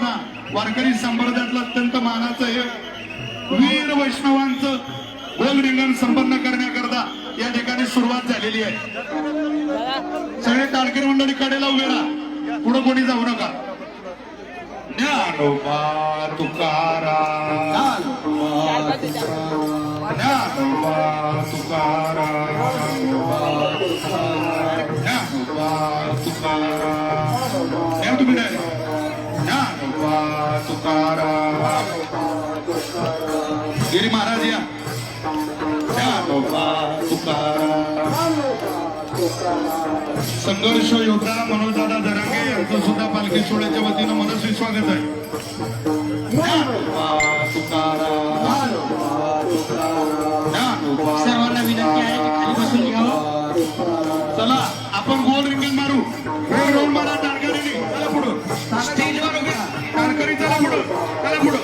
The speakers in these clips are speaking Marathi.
योजना वारकरी संप्रदायातलं अत्यंत मानाचं हे वीर वैष्णवांचं गोल रिंगण संपन्न करण्याकरता या ठिकाणी सुरुवात झालेली आहे. सगळे टाळकरी मंडळी कडेला उभे राहा, पुढे कोणी जाऊ नका. ज्ञानोबा तुकाराम, ज्ञानोबा तुकाराम, ज्ञानोबा तुकाराम. या तुम्ही नाही, ज्ञानोबा तुकाराम. गिरी महाराज या. ज्ञानोबा तुकाराम. संघर्ष योद्धा मनोजदादा जरांगे यांचं सुद्धा पालखी सोहळ्याच्या वतीनं मनस्वी स्वागत आहे. सर्वांना विनंती आहे की खाली बसून घ्यावं. चला आपण गोल रिंगण मारू. गोल राऊंड मारा टाळकरीने. चला पुढं स्टेजवर उभे टाळकरी. चला पुढं, चला पुढं.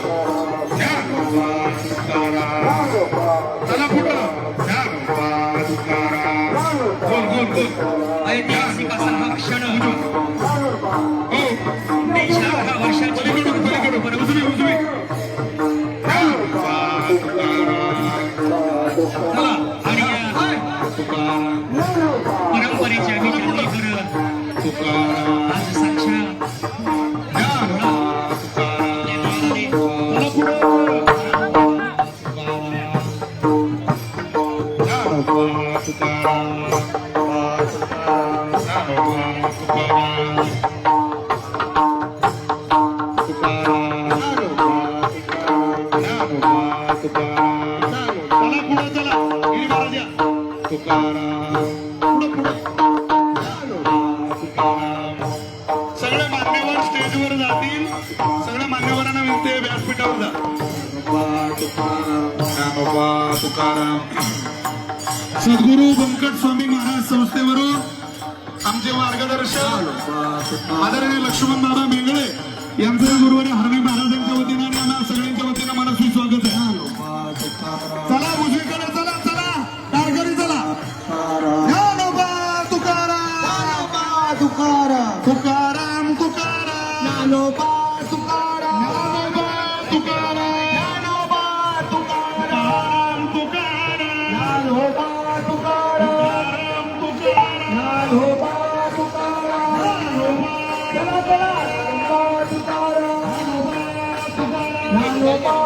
चला पुढं. गोल गोल गोल. ऐतिहासिक असा हा क्षण हो देशा वर्षाची पलीकडून पलीकडून उजवी उजवी. चला आणि या परंपरेच्या विचारावर आज साक्षात सगळे मान्यवर स्टेजवर जातील. सगळ्या मान्यवरांना विनंती आहे व्यासपीठावर जा. सद्गुरू व्यंकट स्वामी महाराज संस्थेवरून आमचे मार्गदर्शक आदरणीय लक्ष्मण दादा मेंगळे यांचे गुरुवारी हरणे महाराजांच्या वतीनं आणि आम्हा सगळ्यांच्या वतीनं मनस्वी स्वागत आहे. चला उजवीकडे चला, चला टाळकरी चला. ज्ञानोबा तुकाराम, तुकाराम तुकाराम तुकाराम, ज्ञानोबा तुकाराम, ज्ञानोबा तुकाराम, ज्ञानोबा तुकाराम, तुकाराम, ज्ञानोबा तुकाराम, तुकाराम, ज्ञानोबा तुकाराम, चला चला तुकाराम, ज्ञानोबा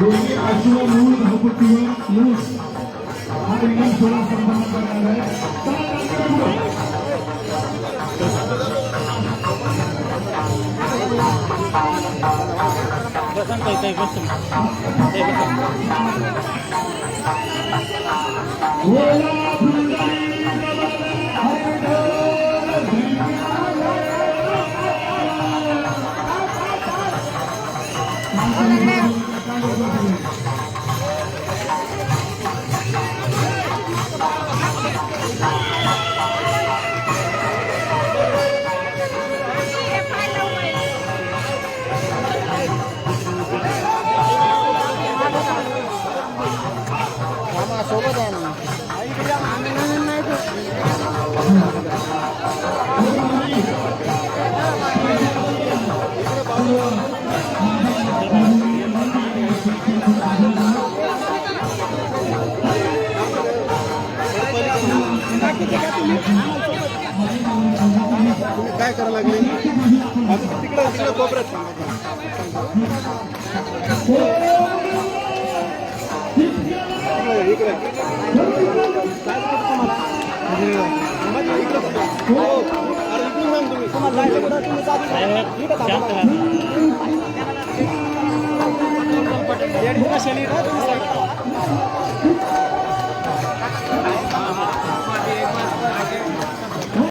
दोन्ही आजूबा मूळ धावपट्टीवर मूळ हा रिंगण सोहळा संपन्न करणार आहे. सोबत आहे ना. काय करायला लागले तिकडे तिकडे कोपऱ्यात तुम्ही